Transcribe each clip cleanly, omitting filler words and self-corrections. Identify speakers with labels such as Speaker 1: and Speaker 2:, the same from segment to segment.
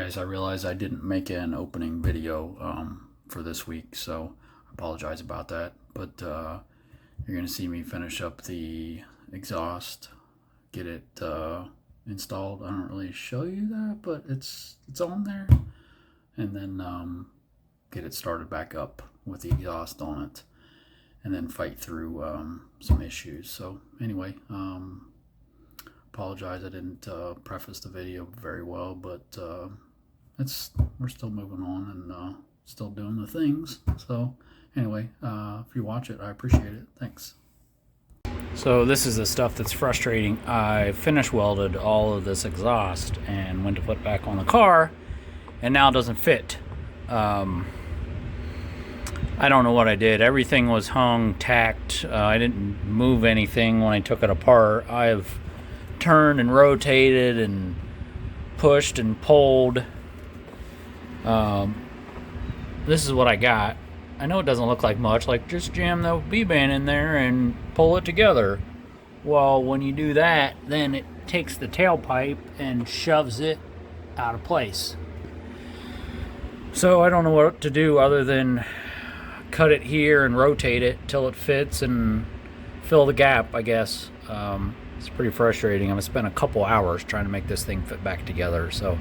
Speaker 1: guys, I realized I didn't make an opening video for this week, so I apologize about that. But you're going to see me finish up the exhaust, get it installed. I don't really show you that, but it's on there. And then get it started back up with the exhaust on it, and then fight through some issues. So anyway, apologize I didn't preface the video very well, but we're still moving on and still doing the things. So anyway, if you watch it, I appreciate it. Thanks. So this is the stuff that's frustrating. I finish welded all of this exhaust and went to put it back on the car, and now it doesn't fit. I don't know what I did. Everything was hung, tacked. I didn't move anything when I took it apart. I've turned and rotated and pushed and pulled. This is what I got. I know it doesn't look like much, like just jam the B-band in there and pull it together. Well, when you do that, then it takes the tailpipe and shoves it out of place. So I don't know what to do other than cut it here and rotate it till it fits and fill the gap, I guess. It's pretty frustrating. I've spent a couple hours trying to make this thing fit back together. So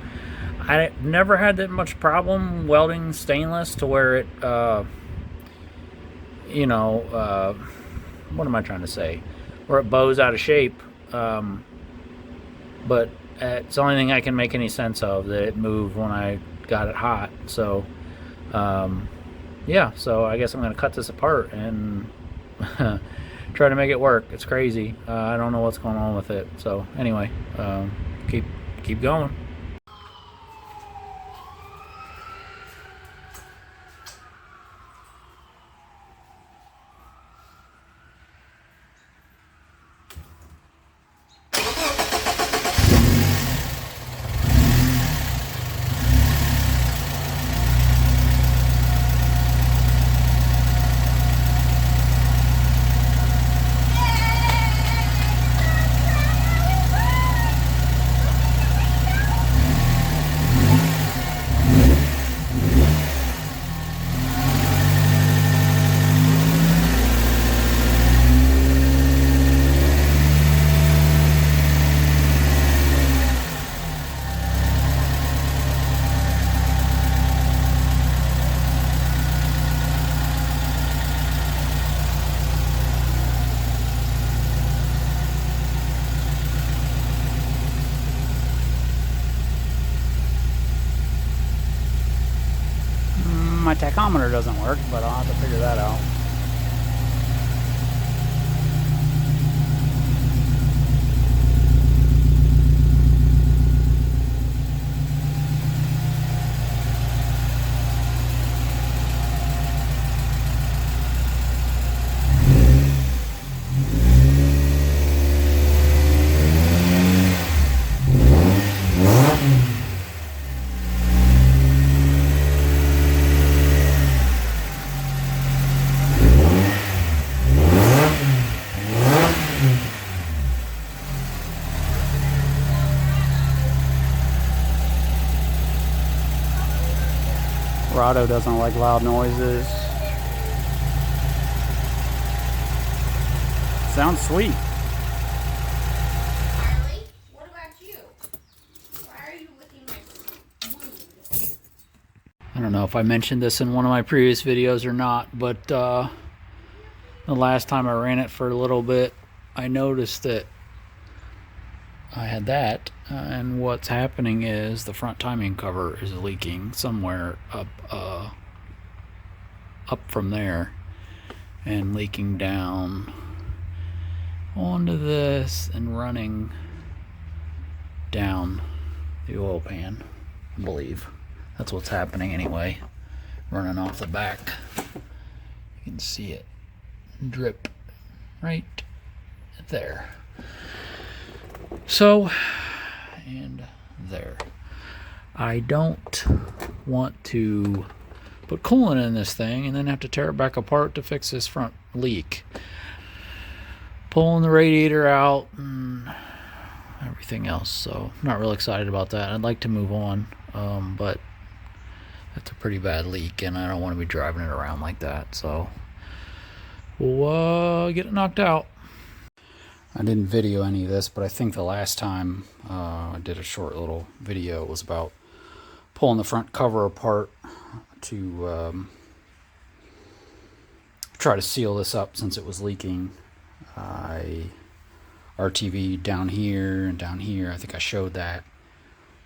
Speaker 1: I never had that much problem welding stainless to where it, what am I trying to say? Where it bows out of shape. But it's the only thing I can make any sense of, that it moved when I got it hot. So yeah, so I guess I'm gonna cut this apart and try to make it work. It's crazy. I don't know what's going on with it. So anyway, keep going. My tachometer doesn't work, but I'll have to figure that out. Rado doesn't like loud noises. Sounds sweet.
Speaker 2: Harley, what about you? Why are you licking my wound?
Speaker 1: I don't know if I mentioned this in one of my previous videos or not, but the last time I ran it for a little bit, I noticed that I had that, and what's happening is the front timing cover is leaking somewhere up from there and leaking down onto this and running down the oil pan, I believe. That's what's happening anyway, running off the back. You can see it drip right there. So, and there. I don't want to put coolant in this thing and then have to tear it back apart to fix this front leak. Pulling the radiator out and everything else. So, I'm not really excited about that. I'd like to move on. But it's a pretty bad leak, and I don't want to be driving it around like that. So we'll get it knocked out. I didn't video any of this, but I think the last time I did a short little video, it was about pulling the front cover apart to try to seal this up since it was leaking. RTV down here and down here, I think I showed that.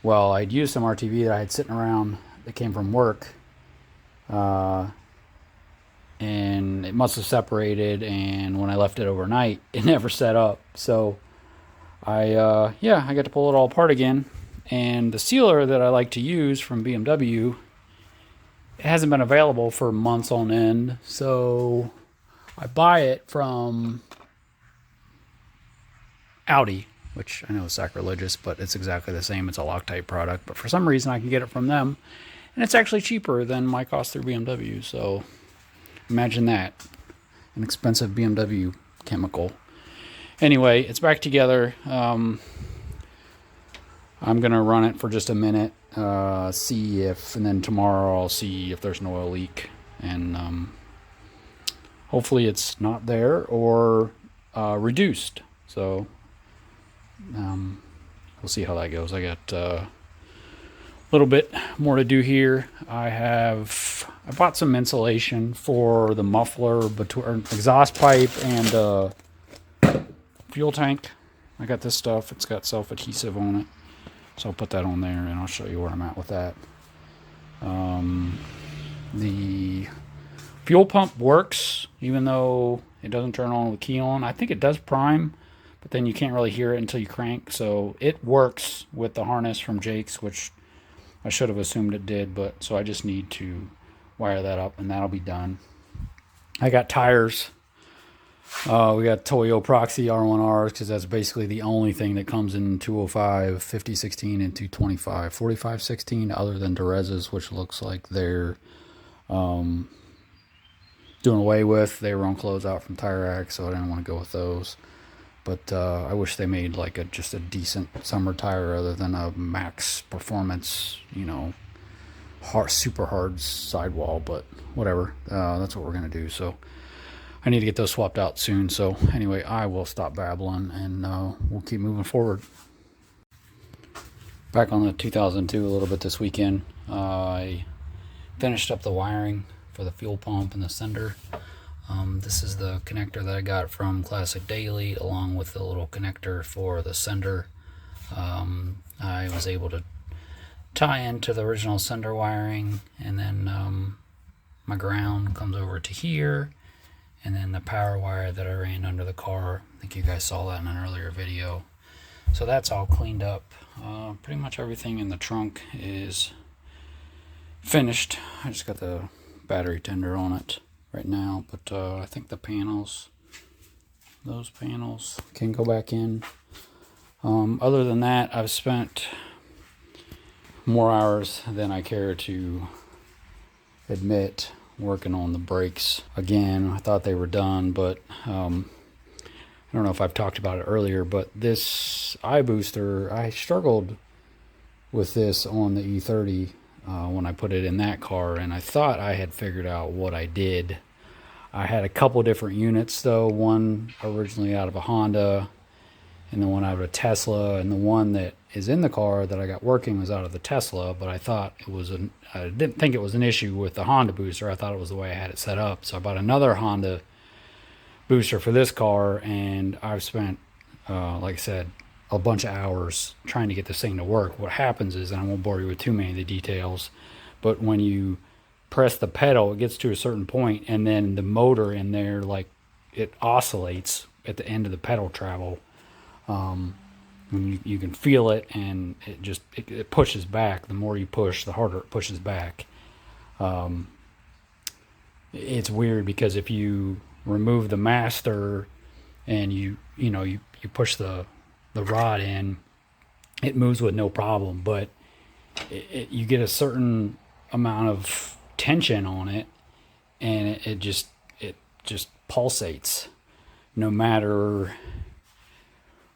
Speaker 1: Well, I'd used some RTV that I had sitting around that came from work, and it must have separated, and when I left it overnight, it never set up. So I got to pull it all apart again. And the sealer that I like to use from BMW, it hasn't been available for months on end, so I buy it from Audi, which I know is sacrilegious, but it's exactly the same. It's a Loctite product, but for some reason I can get it from them, and it's actually cheaper than my cost through BMW. So imagine that, an expensive BMW chemical. Anyway, it's back together. I'm gonna run it for just a minute, see if, and then tomorrow I'll see if there's an oil leak, and hopefully it's not there or reduced. So we'll see how that goes. I got a little bit more to do here. I bought some insulation for the muffler between exhaust pipe and fuel tank. I got this stuff. It's got self-adhesive on it, so I'll put that on there and I'll show you where I'm at with that. The fuel pump works even though it doesn't turn on with key on. I think it does prime, but then you can't really hear it until you crank. So it works with the harness from Jake's, which I should have assumed it did, but so I just need to wire that up and that'll be done. I got tires. We got Toyo Proxy R1Rs because that's basically the only thing that comes in 205, 5016, and 225. 4516 other than Derez's, which looks like they're doing away with. They were on closeout from Tire Rack, so I didn't want to go with those. But I wish they made like just a decent summer tire other than a max performance, super hard sidewall. But whatever, that's what we're gonna do. So I need to get those swapped out soon. So anyway, I will stop babbling and we'll keep moving forward. Back on the 2002 a little bit this weekend. I finished up the wiring for the fuel pump and the sender. This is the connector that I got from Classic Daily, along with the little connector for the sender. I was able to tie into the original sender wiring, and then my ground comes over to here, and then the power wire that I ran under the car. I think you guys saw that in an earlier video. So that's all cleaned up. Pretty much everything in the trunk is finished. I just got the battery tender on it right now, but I think those panels can go back in. Other than that, I've spent more hours than I care to admit working on the brakes again. I thought they were done, but I don't know if I've talked about it earlier, but this eye booster, I struggled with this on the E30 when I put it in that car, and I thought I had figured out what I did. I had a couple different units though, one originally out of a Honda and the one out of a Tesla, and the one that is in the car that I got working was out of the Tesla, but I didn't think it was an issue with the Honda booster. I thought it was the way I had it set up. So I bought another Honda booster for this car, and I've spent, like I said, a bunch of hours trying to get this thing to work. What happens is, and I won't bore you with too many of the details, but when you press the pedal, it gets to a certain point, and then the motor in there, like, it oscillates at the end of the pedal travel. And you can feel it, and it pushes back. The more you push, the harder it pushes back. It's weird because if you remove the master and you push the rod in, it moves with no problem, but you get a certain amount of tension on it, and it just pulsates no matter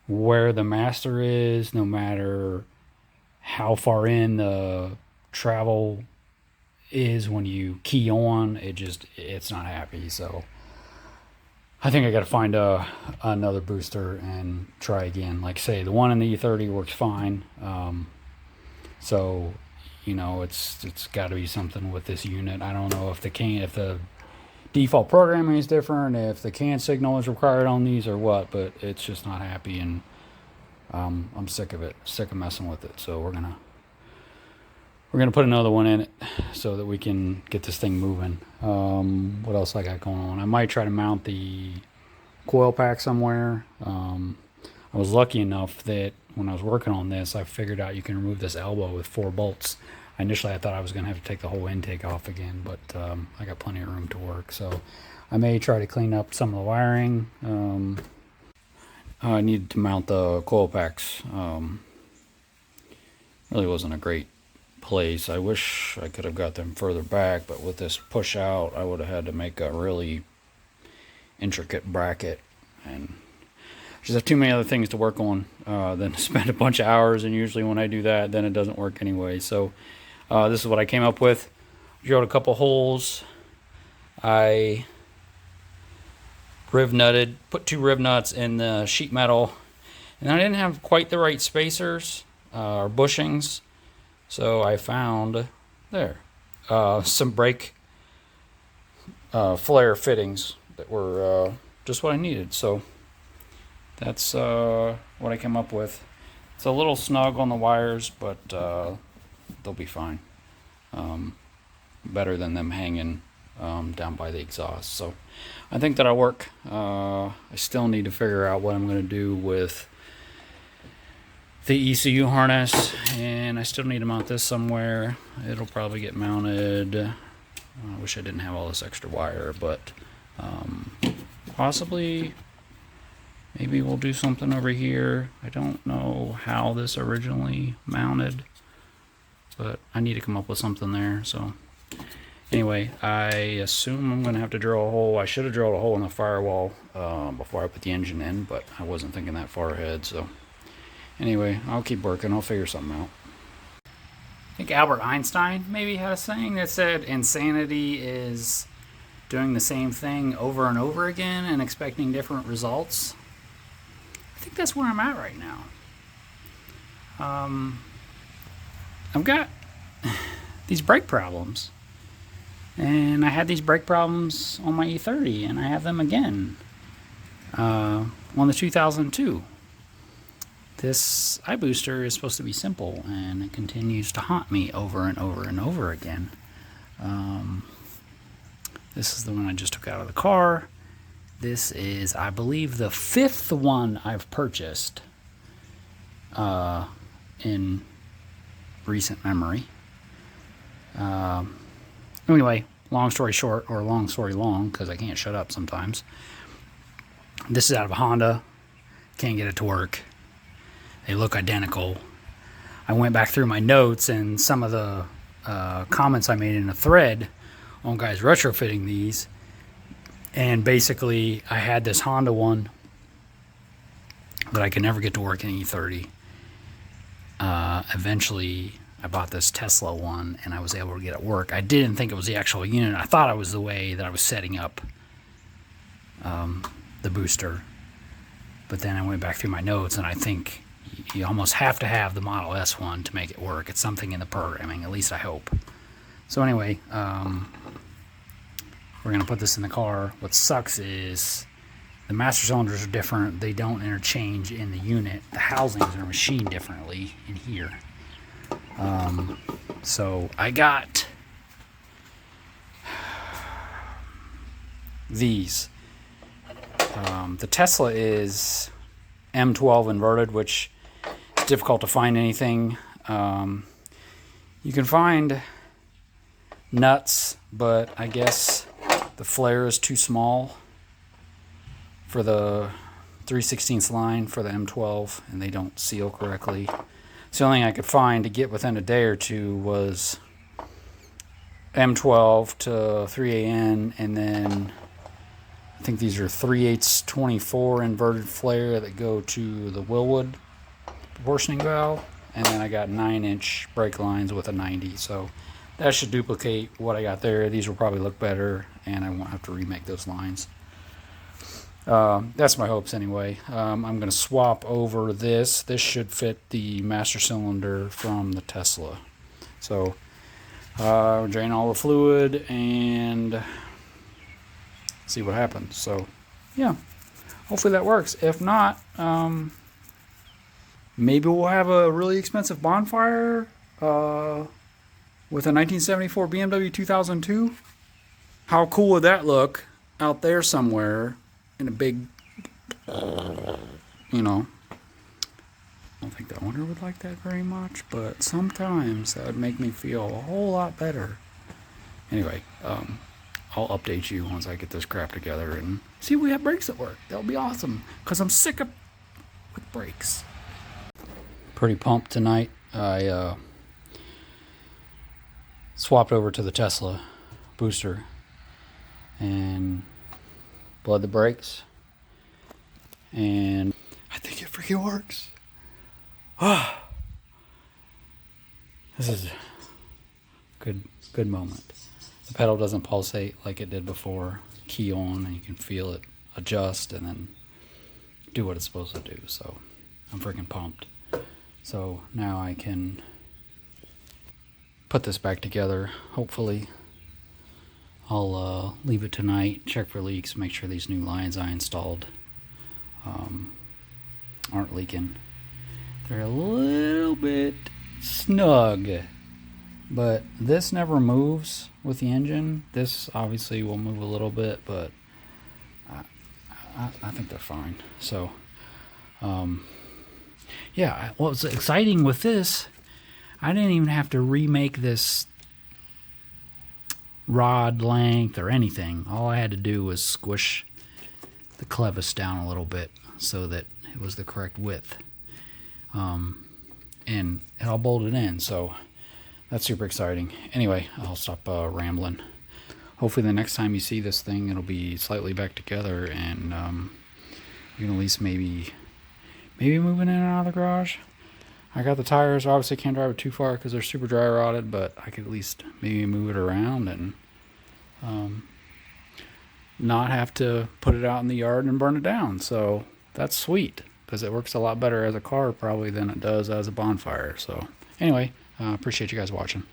Speaker 1: where the master is, no matter how far in the travel is when you key on, it's not happy. So I think I got to find another booster and try again. Like say the one in the E30 works fine. So it's got to be something with this unit. I don't know if the default programming is different, if the CAN signal is required on these or what, but it's just not happy, and I'm sick of it, sick of messing with it. So we're gonna put another one in it so that we can get this thing moving. What else I got going on? I might try to mount the coil pack somewhere. I was lucky enough that when I was working on this, I figured out you can remove this elbow with 4 bolts. Initially, I thought I was going to have to take the whole intake off again, but I got plenty of room to work. So I may try to clean up some of the wiring. I needed to mount the coil packs. Really wasn't a great place. I wish I could have got them further back, but with this push out, I would have had to make a really intricate bracket, and just have too many other things to work on than to spend a bunch of hours, and usually when I do that, then it doesn't work anyway. So this is what I came up with. Drilled a couple holes. I riv nutted, put 2 riv nuts in the sheet metal, and I didn't have quite the right spacers or bushings, so I found there some brake flare fittings that were just what I needed. So that's what I came up with. It's a little snug on the wires, but they'll be fine. Better than them hanging down by the exhaust. So I think that'll work. I still need to figure out what I'm going to do with the ECU harness, and I still need to mount this somewhere. It'll probably get mounted. I wish I didn't have all this extra wire, but possibly maybe we'll do something over here. I don't know how this originally mounted, but I need to come up with something there. So anyway, I assume I'm going to have to drill a hole. I should have drilled a hole in the firewall before I put the engine in, but I wasn't thinking that far ahead. So anyway, I'll keep working. I'll figure something out. I think Albert Einstein maybe had a saying that said insanity is doing the same thing over and over again and expecting different results. I think that's where I'm at right now. I've got these brake problems, and I had these brake problems on my E30, and I have them again on the 2002. This iBooster is supposed to be simple, and it continues to haunt me over and over and over again. This is the one I just took out of the car. This is, I believe, the 5th one I've purchased in recent memory. Anyway, long story short, or long story long, because I can't shut up sometimes. This is out of a Honda. Can't get it to work. They look identical. I went back through my notes, and some of the comments I made in a thread on guys retrofitting these, and basically I had this Honda one that I could never get to work in E30. Eventually I bought this Tesla one, and I was able to get it work. I didn't think it was the actual unit. I thought it was the way that I was setting up the booster, but then I went back through my notes, and I think you almost have to have the Model S one to make it work. It's something in the programming, at least I hope. So anyway, we're going to put this in the car. What sucks is the master cylinders are different. They don't interchange in the unit. The housings are machined differently in here. So I got these. The Tesla is M12 inverted, which is difficult to find anything. You can find nuts, but I guess the flare is too small for the 3/16 line for the M12, and they don't seal correctly. So the only thing I could find to get within a day or two was M12 to 3AN, and then I think these are 3/8 24 inverted flare that go to the Willwood proportioning valve. and then I got 9-inch brake lines with a 90. So that should duplicate what I got there. These will probably look better, and I won't have to remake those lines. That's my hopes anyway. I'm going to swap over this. This should fit the master cylinder from the Tesla. So drain all the fluid and see what happens. So yeah, hopefully that works. If not, maybe we'll have a really expensive bonfire with a 1974 BMW 2002. How cool would that look out there somewhere in a big, you know. I don't think the owner would like that very much, but sometimes that would make me feel a whole lot better. Anyway, I'll update you once I get this crap together and see if we have brakes that work. That'll be awesome, because I'm sick of with brakes. Pretty pumped tonight. I swapped over to the Tesla booster and bled the brakes, and I think it freaking works. This is a good moment. The pedal doesn't pulsate like it did before. Key on and you can feel it adjust and then do what it's supposed to do. So I'm freaking pumped. So now I can put this back together. Hopefully I'll leave it tonight, check for leaks, make sure these new lines I installed aren't leaking. They're a little bit snug, but this never moves with the engine. This obviously will move a little bit, but I think they're fine. So yeah, what was exciting with this, I didn't even have to remake this rod length or anything. All I had to do was squish the clevis down a little bit so that it was the correct width, and it all bolted in. So that's super exciting. Anyway, I'll stop rambling. Hopefully the next time you see this thing, it'll be slightly back together, and you can at least maybe moving in and out of the garage. I got the tires. Obviously can't drive it too far because they're super dry rotted, but I could at least maybe move it around and not have to put it out in the yard and burn it down. So that's sweet, because it works a lot better as a car probably than it does as a bonfire. So anyway, appreciate you guys watching.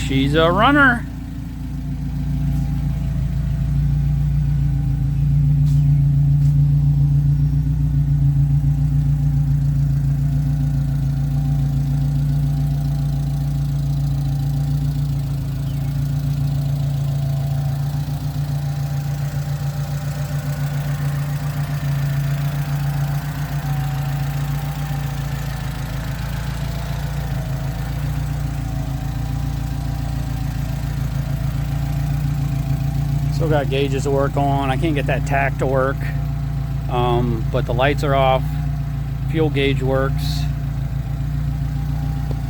Speaker 1: She's a runner. Still got gauges to work on. I can't get that tack to work, but the lights are off. Fuel gauge works.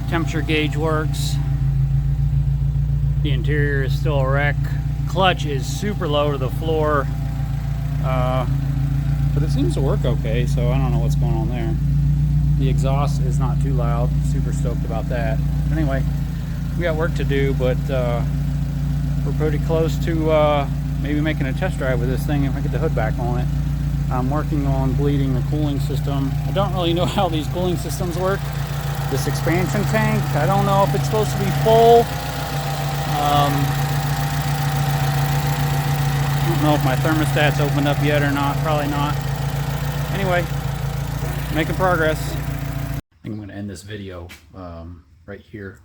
Speaker 1: Temperature gauge works. The interior is still a wreck. Clutch is super low to the floor, but it seems to work okay, so I don't know what's going on there. The exhaust is not too loud. Super stoked about that. Anyway, we got work to do, but we're pretty close to maybe making a test drive with this thing if I get the hood back on it. I'm working on bleeding the cooling system. I don't really know how these cooling systems work. This expansion tank, I don't know if it's supposed to be full. I don't know if my thermostat's opened up yet or not. Probably not. Anyway, making progress. I think I'm going to end this video right here.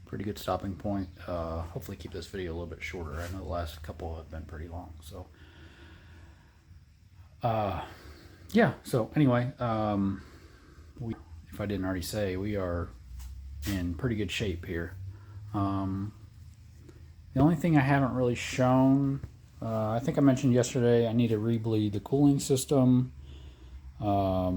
Speaker 1: Pretty good stopping point. Hopefully keep this video a little bit shorter. I know the last couple have been pretty long. So, yeah. So anyway, if I didn't already say, we are in pretty good shape here. The only thing I haven't really shown, I think I mentioned yesterday, I need to rebleed the cooling system. I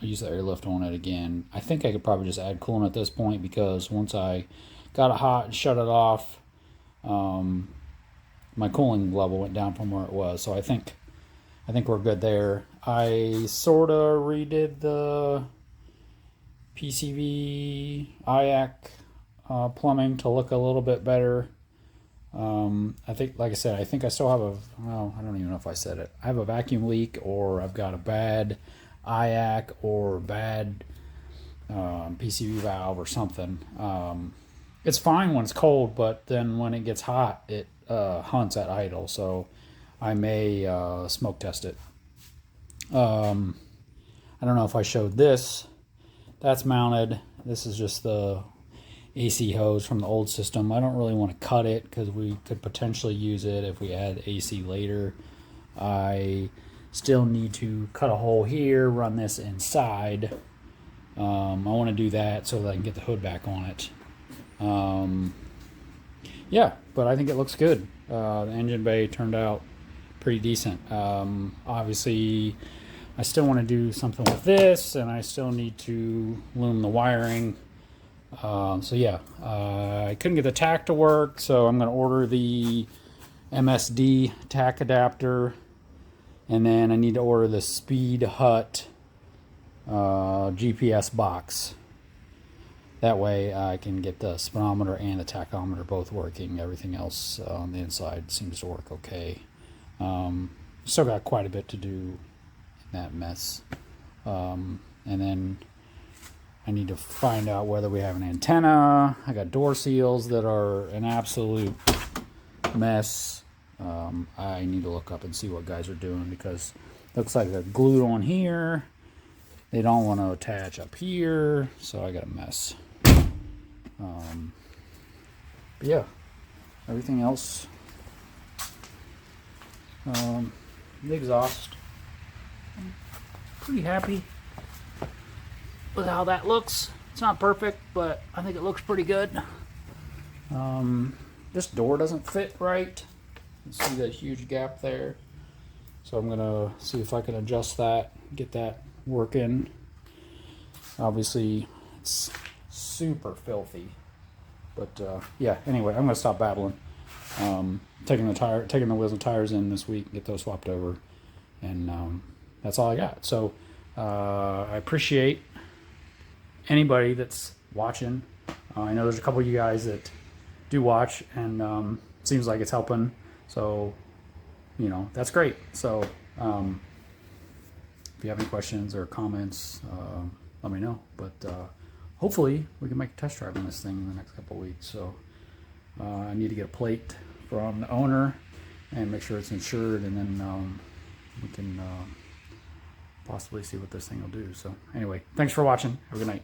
Speaker 1: use the airlift on it again. I think I could probably just add coolant at this point, because once I got it hot and shut it off, my cooling level went down from where it was. So I think we're good there. I sort of redid the PCV IAC plumbing to look a little bit better. I think, like I said, I think I still have I don't even know if I said it. I have a vacuum leak, or I've got a bad IAC or bad PCV valve or something. It's fine when it's cold, but then when it gets hot, it hunts at idle. So I may smoke test it. I don't know if I showed this. That's mounted. This is just the AC hose from the old system. I don't really want to cut it, because we could potentially use it if we add AC later. I still need to cut a hole here, run this inside. I want to do that so that I can get the hood back on it. Yeah, but I think it looks good. The engine bay turned out pretty decent. Obviously, I still want to do something with this, and I still need to loom the wiring. So yeah, I couldn't get the tack to work, so I'm going to order the MSD tack adapter, and then I need to order the Speed Hut GPS box. That way I can get the speedometer and the tachometer both working. Everything else on the inside seems to work okay. Still got quite a bit to do in that mess. And then I need to find out whether we have an antenna. I got door seals that are an absolute mess. I need to look up and see what guys are doing, because it looks like they're glued on here. They don't want to attach up here, so I got a mess. But yeah, everything else. The exhaust. I'm pretty happy with how that looks. It's not perfect, but I think it looks pretty good. This door doesn't fit right. You see that huge gap there. So I'm gonna see if I can adjust that, get that working. Obviously, it's super filthy. But yeah, anyway, I'm gonna stop babbling. Taking the wheels and tires in this week, get those swapped over, and that's all I got. So I appreciate anybody that's watching. I know there's a couple of you guys that do watch, and seems like it's helping. So, you know, that's great. So if you have any questions or comments, let me know. But hopefully we can make a test drive on this thing in the next couple of weeks. So I need to get a plate from the owner and make sure it's insured, and then we can possibly see what this thing will do. So anyway, thanks for watching. Have a good night.